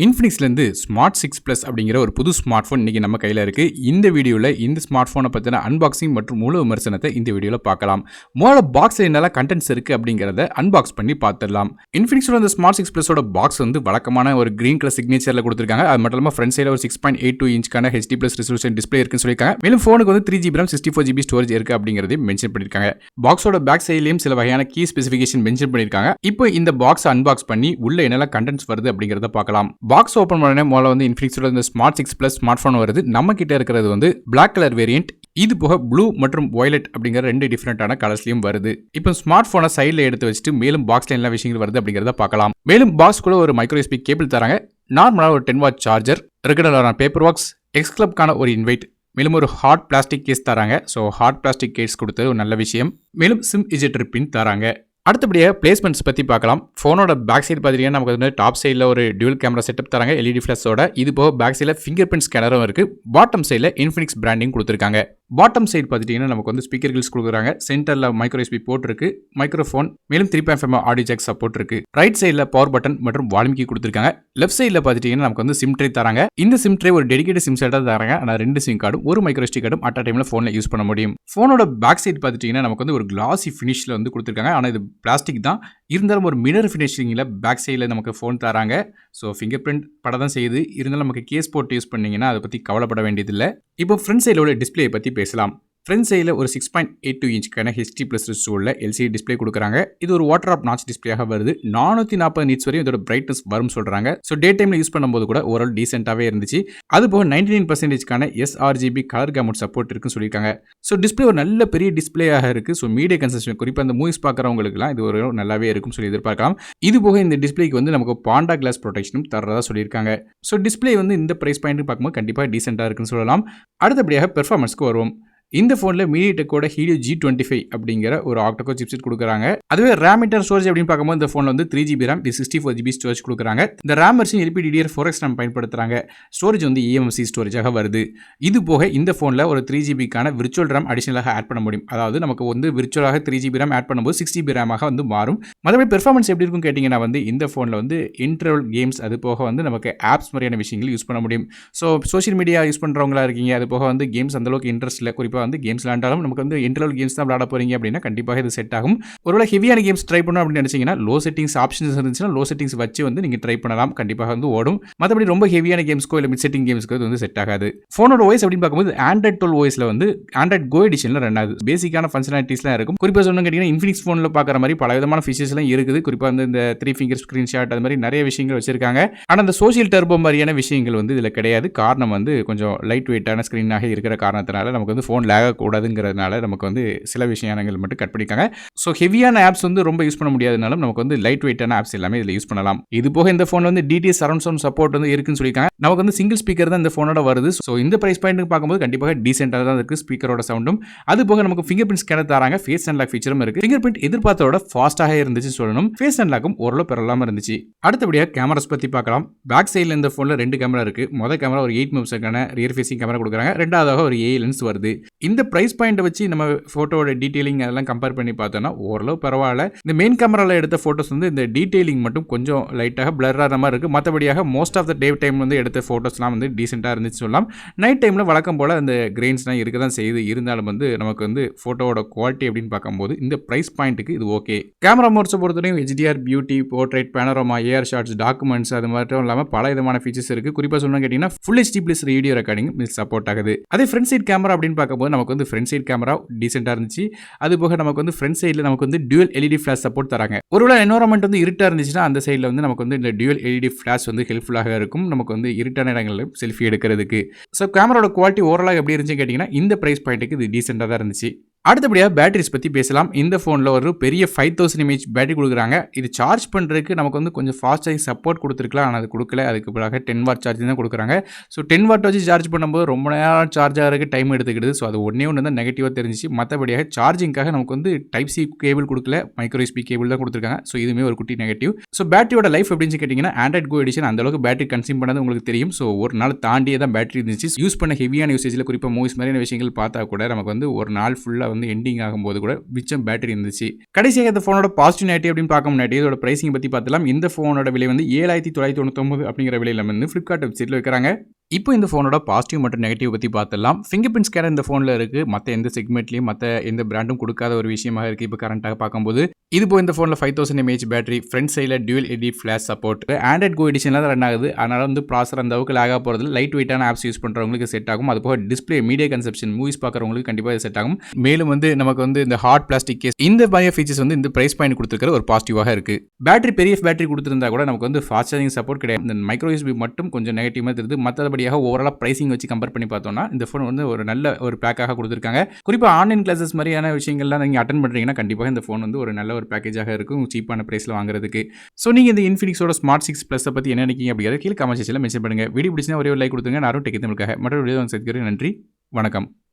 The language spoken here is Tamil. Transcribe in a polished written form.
இன்ஃபினிக்ஸ்லேருந்து ஸ்மார்ட் 6 ப்ளஸ் அப்படிங்கிற ஒரு புது ஸ்மார்ட் ஃபோன் இன்றைக்கி நம்ம கையில் இருக்குது. இந்த வீடியோவில் இந்த ஸ்மார்ட் ஃபோனை பற்றின அன்பாக்சிங் மற்றும் முழு விமர்சனத்தை இந்த வீடியோவில் பார்க்கலாம். முதல்ல பாக்ஸில் என்னெல்லாம் கண்டென்ட்ஸ் இருக்குது அப்படிங்கிறத அன்பாக்ஸ் பண்ணி பார்த்துடலாம். இன்ஃபினிக்ஸோட இந்த ஸ்மார்ட் 6 ப்ளஸோட பாக்ஸ் வந்து வழக்கமான ஒரு கிரீன் கலர் சிக்னேச்சரில் கொடுத்துருக்காங்க. அது மட்டும் இல்லாமல் ஃப்ரண்ட் சைடில் ஒரு 6.82 இன்ச்க்கான HD ப்ளஸ் ரெசல்யூஷன் டிஸ்பிளே இருக்குன்னு சொல்லியிருக்காங்க. மேலும் ஃபோனுக்கு வந்து 3GB RAM 64GB ஸ்டோரேஜ் இருக்குது அப்படிங்கிறதையும் மென்ஷன் பண்ணியிருக்காங்க. பாக்ஸோட பேக் சைட்லேயும் சில வகையான கீ ஸ்பெசிஃபிகேஷன் மென்ஷன் பண்ணியிருக்காங்க. இப்போ இந்த பாக்ஸை அன்பாக்ஸ் பண்ணி உள்ள என்னெல்லாம் கண்டென்ட்ஸ் வருது அப்படிங்கிறத பார்க்கலாம். பாக்ஸ் ஓப்பன் பண்ண முதல்ல வந்து இன்ஃபினிக்ஸோட இந்த ஸ்மார்ட் 6 ப்ளஸ் ஸ்மார்ட் ஃபோன் வருது. நம்ம கிட்ட இருக்கிறது வந்து பிளாக் கலர் வேரியன்ட். இது போக ப்ளூ மற்றும் வயலட் அப்படிங்கிற ரெண்டு டிஃப்ரெண்டான கலர்ஸ்லயும் வருது. இப்போ ஸ்மார்ட் போனை சைடில் எடுத்து வச்சுட்டு மேலும் பாக்ஸ்ல என்ன விஷயங்கள் வருது அப்படிங்கிறத பார்க்கலாம். மேலும் பாக்ஸ்குள்ள ஒரு மைக்ரோ USB கேபிள் தராங்க. நார்மலான ஒரு 10 வாட் சார்ஜர், ரெகுலரான பேப்பர் ஒர்க்ஸ், எக்ஸ் கிளப்கான ஒரு இன்வைட், மேலும் ஒரு ஹார்ட் பிளாஸ்டிக் கேஸ் தராங்க. ஸோ ஹார்ட் பிளாஸ்டிக் கேஸ் கொடுத்தது ஒரு நல்ல விஷயம். மேலும் சிம் இஜெக்டர் பின் தராங்க. அடுத்தபடியாக பிளேஸ்மெண்ட்ஸ் பற்றி பார்க்கலாம். ஃபோனோட பேக் சைடு பார்த்தீங்கன்னா நமக்கு வந்து டாப் சைடில் ஒரு டியூல் கேமரா செட்டப் தராங்க LED ஃபிளாஷோட. இது போக பேக் சைடில் ஃபிங்கர் பிரிண்ட் ஸ்கேனரும் இருக்குது. பாட்டம் சைடில் இன்ஃபினிக்ஸ் பிராண்டிங் கொடுத்துருக்காங்க. பாட்டம் சைடு பார்த்துட்டிங்கன்னா நமக்கு வந்து ஸ்பீக்கர் கில்ஸ் கொடுக்குறாங்க. சென்டரில் மைக்ரோ USB போர்ட் இருக்குது, மைக்ரோஃபோன், மேலும் 3.5mm ஆடியோ ஜாக் சப்போர்ட் இருக்குது. ரைட் சைடில் பவர் பட்டன் மற்றும் வால்யூம் கீ கொடுத்துருக்காங்க. லெஃப்ட் சைடில் பார்த்துட்டிங்கன்னா நமக்கு வந்து சிம் ட்ரே தராங்க. இந்த சிம் ட்ரே ஒரு டெடிகேட் சிம் செட்டாக தராங்க. ஆனால் 2 சிம் கார்டும் ஒரு மைக்ரோ SD கார்டும் அட் டைமில் ஃபோனில் யூஸ் பண்ண முடியும். ஃபோனோட பேக் சைடு பார்த்துட்டிங்கன்னா நமக்கு வந்து ஒரு கிளாசி ஃபினிஷில் வந்து கொடுத்துருக்காங்க. ஆனால் இது பிளாஸ்டிக் தான், இருந்தாலும் ஒரு மிரர் ஃபினிஷிங்கில் பேக் சைடில் நமக்கு ஃபோன் தராங்க. ஸோ ஃபிங்கர் பிரிண்ட் படம் தான் செய்யுது. இருந்தாலும் நமக்கு கேஸ் போட்டு யூஸ் பண்ணிங்கன்னா அதை பற்றி கவலைப்பட வேண்டியதில்லை. இப்போ ஃப்ரண்ட் சைடில் உள்ள டிஸ்பிளே பற்றி பேசலாம். ஃப்ரண்ட் சைடில் ஒரு 6.82 இன்ச்சுக்கான HD ப்ளஸ் ரெசல்யூஷன்ல LCD டிஸ்பிளே கொடுக்குறாங்க. இது ஒரு வாட்டர் ஆப் நாச் டிஸ்பிளேயாக வருது. 440 நிட்ஸ் வரையும் இதோட பிரைட்னஸ் வரும் சொல்கிறாங்க. ஸோ டே டைமில் யூஸ் பண்ணும்போது கூட ஓரளவு டீசெண்டாகவே இருந்துச்சு. அது போக 99% sRGB கலர் கேமோட் சப்போர்ட் இருக்குன்னு சொல்லியிருக்காங்க. ஸோ டிஸ்பிளே ஒரு நல்ல பெரிய டிஸ்பிளேயாக இருக்குது. ஸோ மீடியா கன்செஷன் குறிப்பாக அந்த மூவிஸ் பார்க்குறவங்களுக்குலாம் இது ஒரு நல்லாவே இருக்கும்னு சொல்லி எதிர்பார்க்கலாம். இது போக இந்த டிஸ்பிளேக்கு வந்து நமக்கு பாண்டா கிளாஸ் ப்ரொடெக்ஷனும் தரதா சொல்லியிருக்காங்க. ஸோ டிஸ்பிளே வந்து இந்த ப்ரைஸ் பாயிண்ட் பார்க்கும்போது கண்டிப்பாக டீசெண்டாக இருக்குன்னு சொல்லலாம். அடுத்தபடியாக பெர்ஃபார்மன்ஸ்க்கு வருவோம். இந்த ஃபோனில் MediaTekோட Helio G25 அப்படிங்கிற ஒரு ஆக்டோகோர் சிப்செட் கொடுக்குறாங்க. அதுவே RAM இன்டர்னல் ஸ்டோரேஜ் அப்படின்னு பார்க்கும்போது இந்த ஃபோனில் வந்து 3GB RAM 64GB ஸ்டோரேஜ் கொடுக்குறாங்க. இந்த RAM வெர்ஷன் LPDDR4X RAM பயன்படுத்துகிறாங்க. ஸ்டோரேஜ் வந்து eMMC ஸ்டோரேஜாக வருது. இது போக இந்த ஃபோனில் ஒரு 3GBக்கான விர்ச்சுவல் RAM அடிஷனலாக ஆட் பண்ண முடியும். அதாவது நமக்கு வந்து விர்ச்சுவலாக 3GB RAM ஆட் பண்ணும்போது 6GB RAM வந்து மாறும். மற்றபடி பெர்ஃபார்மன்ஸ் எப்படி இருக்கும் கேட்டிங்கன்னா வந்து இந்த ஃபோனில் வந்து இன்டர்வல் கேம்ஸ், அது போக வந்து நமக்கு ஆப்ஸ் மாதிரியான விஷயங்கள் யூஸ் பண்ண முடியும். ஸோ சோஷியல் மீடியா யூஸ் பண்ணுறவங்களா இருக்கீங்க, அது போக வந்து கேம்ஸ் அந்தளவுக்கு இன்ட்ரெஸ்ட் இல்லை, குறிப்பாக வந்து கேம்ஸ் விளையாண்டாலும் நமக்கு வந்து இன்டர்வல் கேம்ஸ் தான் விளையாட போறீங்க அப்படின்னா கண்டிப்பாக இது செட் ஆகும். ஒருவேளை ஹெவியான கேம்ஸ் ட்ரை பண்ணணும் அப்படின்னு நினைச்சீங்கன்னா லோ செட்டிங்ஸ் ஆப்ஷன்ஸ் இருந்துச்சுன்னா லோ செட்டிங்ஸ் வச்சு வந்து நீங்க ட்ரை பண்ணலாம். கண்டிப்பாக வந்து ஓடும். மற்றபடி ரொம்ப ஹெவியான கேம்ஸ்க்கோ இல்லை மிட் செட்டிங் கேம்ஸ்க்கோ இது வந்து செட் ஆகாது. ஃபோனோட OS அப்படின்னு பார்க்கும்போது Android 12 OSல வந்து Android Go எடிஷன்ல ரன் ஆகுது. பேசிக்கான ஃபங்க்ஷனாலிட்டிஸ்லாம் இருக்கும். குறிப்பாக சொன்ன கேட்டீங்கன்னா இன்ஃபினிக்ஸ் ஃபோனில் பார்க்குற மாதிரி பல விதமான ஃபீச்சர்ஸ்லாம் இருக்குது. குறிப்பாக வந்து இந்த 3 ஃபிங்கர் ஸ்கிரீன்ஷாட் அது மாதிரி நிறைய விஷயங்கள் வச்சிருக்காங்க. ஆனால் அந்த சோஷியல் டர்போ மாதிரியான விஷயங்கள் வந்து இதில் கிடையாது. காரணம் வந்து கொஞ்சம் லைட் வெயிட்டான ஸ்க்ரீனாக இருக்கிற காரணத்தினால நமக்கு வந்து ஃபோன் லேக் கூடாதுங்கிறதுனால நமக்கு வந்து சில விஷயங்கள் மட்டும் கட் பண்ணிருக்காங்க. ஸோ ஹெவியான ஆப்ஸ் வந்து ரொம்ப யூஸ் பண்ண முடியாதனாலும் நமக்கு வந்து லைட் வெயிட்டான ஆப்ஸ் எல்லாமே இதில் யூஸ் பண்ணலாம். இது போக இந்த ஃபோன் வந்து DTS சரவுண்ட் சவுண்ட் சப்போர்ட் வந்து இருக்குன்னு சொல்லியிருக்காங்க. நமக்கு வந்து சிங்கிள் ஸ்பீக்கர் தான் இந்த ஃபோனோட வருது. ஸோ இந்த பிரைஸ் பாயிண்ட்டுக்கு பார்க்கும்போது கண்டிப்பாக டீசெண்டாக தான் இருக்குது ஸ்பீக்கரோட சவுண்டும். அது போக நமக்கு ஃபிங்கர் பிரிண்ட் ஸ்கேனர் தராங்க. ஃபேஸ் அன்லாக் ஃபீச்சரும் இருக்குது. ஃபிங்கர் பிரிண்ட் எதிர்பார்த்தோட ஃபாஸ்ட்டாக இருந்துச்சு சொல்லணும். ஃபேஸ் அன்லாக்கும் ஓரளவு பெறலாமல் இருந்துச்சு. அடுத்தபடியாக கேமராஸ் பற்றி பார்க்கலாம். பேக் சைடில் இந்த ஃபோனில் 2 கேமரா இருக்குது. மொதல் கேமரா ஒரு 8 மெகாபிக்சலுக்கான ரியர் ஃபேசிங் கேமரா கொடுக்குறாங்க. ரெண்டாவதாக ஒரு AI லென்ஸ் வருது. இந்த பிரைஸ் பாயிண்ட் வச்சு நம்ம ஃபோட்டோட டீடைலிங் அதெல்லாம் கம்பேர் பண்ணி பார்த்தோன்னா ஓரளவு பரவாயில்ல. இந்த மெயின் கேமராவில் எடுத்த ஃபோட்டோஸ் வந்து இந்த டீடைலிங் மட்டும் கொஞ்சம் லைட்டாக பிளர் ஆகிற மாதிரி இருக்குது. மற்றபடியாக most of the day time வந்து எடுத்த ஃபோட்டோஸ்லாம் வந்து டீசெண்டாக இருந்துச்சு சொல்லலாம். நைட் டைமில் வழக்கம் போல் அந்த கிரெயின்ஸ்லாம் இருக்க தான் செய்யுது. இருந்தாலும் வந்து நமக்கு வந்து ஃபோட்டோவோட குவாலிட்டி அப்படின்னு பார்க்கும்போது இந்த ப்ரைஸ் பாயிண்ட்டுக்கு இது ஓகே. கேமரா மோட்ஸை பொறுத்தவரையும் HDR, beauty, portrait, panorama, AR shots, documents அது மட்டும் இல்லாமல் பல விதமான ஃபீச்சர்ஸ் இருக்குது. குறிப்பாக சொல்லணும் கேட்டிங்கன்னா full HD plus video recording support ஆகுது. அதே ஃப்ரண்ட் சைட் கேமரா அப்படின்னு பார்க்கும்போது நமக்கு வந்து ஃப்ரண்ட் சைட் கேமரா டீசெண்டாக இருந்துச்சு. அது போக நமக்கு வந்து ஃப்ரண்ட் சைடில் நமக்கு வந்து டியூல் LED ஃபிளாஷ் சப்போர்ட் தராங்க. ஒருவேளை என்வரான்மெண்ட் வந்து இருட்டாக இருந்துச்சுன்னா அந்த சைடில் வந்து நமக்கு வந்து இந்த டியூல் LED ஃபிளாஷ் வந்து ஹெல்ப்ஃபுல்லாக இருக்கும். நமக்கு வந்து இருட்டான இடங்களில் செல்ஃபி எடுக்கிறதுக்கு. ஸோ கேமராவோட குவாலிட்டி ஓவராலாக எப்படி இருந்துச்சு கேட்டிங்கன்னா இந்த ப்ரைஸ் பாயிண்ட்டுக்கு இது டீசெண்டாக தான் இருந்துச்சு. அடுத்தபடியாக பேட்டரிஸ் பற்றி பேசலாம். இந்த ஃபோனில் ஒரு பெரிய 5000 mAh பேட்டரி கொடுக்குறாங்க. இது சார்ஜ் பண்ணுறதுக்கு நமக்கு வந்து கொஞ்சம் ஃபாஸ்ட் சார்ஜிங் சப்போர்ட் கொடுத்துருக்கலாம். ஆனால் அது கொடுக்கல. அதுக்கு பிறகு 10 வாட் சார்ஜிங் தான் கொடுக்குறாங்க. ஸோ 10 வாட் வச்சு சார்ஜ் பண்ணும்போது ரொம்ப நேரம் சார்ஜ் ஆகிறதுக்கு டைம் எடுத்துக்கிடுது. ஸோ அது ஒன்றே ஒன்று தான் நெகட்டிவாக தெரிஞ்சிச்சு. மற்றபடியாக சார்ஜிங்காக நமக்கு வந்து டைப் சி கேபிள் கொடுக்கல, மைக்ரோ USB கேபிள் தான் கொடுத்துருக்காங்க. ஸோ இதுவுமே ஒரு குட்டி நெகட்டிவ். ஸோ பேட்டரியோட லைஃப் எப்படின்னு கேட்டிங்கன்னா Android Go எடிஷன் அந்தளவுக்கு பேட்டரி கன்சியூம் பண்ணது உங்களுக்கு தெரியும். ஸோ ஒரு நாள் தாண்டியே தான் பேட்டரி இருந்துச்சு. யூஸ் பண்ண ஹெவியான யூசேஜில் குறிப்பாக மூவிஸ் மாதிரியான விஷயங்கள் பார்த்தா கூட நமக்கு வந்து ஒரு நாள் ஃபுல்லாக வந்து எண்டிங் ஆகும்போது கூட மிச்சம் பேட்டரி இருந்துச்சு. கடைசியாக இந்த ஃபோனோட பாசிட்டிவ் நெகட்டிவ் அப்படின்னு பார்க்க முன்னாடி இதோட பிரைசிங் பத்தி பார்த்தலாம். இந்த ஃபோனோட விலை வந்து 7,999 அப்படிங்கிற விலையில வந்து Flipkart வெப்சைட்ல விற்கிறாங்க. இப்போ இந்த ஃபோனோட பாசிட்டிவ் மற்றும் நெகட்டிவ் பத்தி பார்த்தலாம். ஃபிங்கர் பிரிண்ட் ஸ்கேனர் இந்த ஃபோன்ல இருக்கு. மத்த எந்த செக்மெண்ட்லயும் மத்த எந்த பிராண்டும் கொடுக்காத ஒரு விஷயமாக இருக்கு இப்போ கரண்ட்டாக பார்க்கும்போது. இது போக இந்த ஃபோன்ல 5000 mAh பேட்டரி, ஃப்ரண்ட் சைடுல dual LED flash support. Android Go எடிஷன்ல தான் ரன் ஆகுது. அதனால வந்து ப்ராசஸர் அந்த அளவுக்கு லேக் ஆக போறதில்ல. லைட் வெயிட்டான ஆப்ஸ் யூஸ் பண்றவங்களுக்கு செட் ஆகும். அது போக டிஸ்ப்ளே மீடியா கன்சப்ஷன் மூவிஸ் பார்க்குறவங்களுக்கு கண்டிப்பா இது செட் ஆகும். மேலும் வந்து நமக்கு வந்து இந்த ஹார்ட் பிளாஸ்டிக் கேஸ் இந்த மாதிரி ஃபீச்சர்ஸ் வந்து இந்த பிரைஸ் பாயிண்ட் கொடுத்திருக்கிற ஒரு பாசிட்டிவாக இருக்கு. பேட்டரி பெரிய பேட்டரி கொடுத்திருந்தா கூட நமக்கு வந்து ஃபாஸ்ட் சார்ஜிங் சப்போர்ட் கிடையாது. இந்த மைக்ரோ யூஎஸ்பி மட்டும் கொஞ்சம் நெகட்டிவா தெரியுது. மற்றபடியாக ஓவராலா பிரைசிங் வச்சு கம்பேர் பண்ணி பார்த்தோம்னா இந்த ஃபோன் வந்து ஒரு நல்ல ஒரு பேக்காக கொடுத்திருக்காங்க. குறிப்பா ஆன்லைன் கிளாஸஸ் மாதிரியான விஷயங்கள்லாம் நீங்க அட்டெண்ட் பண்றீங்கன்னா கண்டிப்பாக இந்த ஃபோன் வந்து ஒரு நல்ல ஒரு பேக்கேஜாக இருக்கும் சீப்பான பிரைஸ்ல வாங்குறதுக்கு. ஸோ நீங்க இந்த இன்ஃபினிக்ஸோட ஸ்மார்ட் 6 பிளஸ் பத்தி என்ன நினைக்கிறீங்க அப்படிங்கிறத கீழே கமெண்ட் செக்ஷன்ல மென்ஷன் பண்ணுங்க. வீடியோ பிடிச்சினா ஒரே ஒரு லைக் கொடுத்துங்க. நான் ஒரு டெக் தமிழுக்காக மற்றொரு வீடியோ சந்திக்கிறேன். நன்றி, வணக்கம்.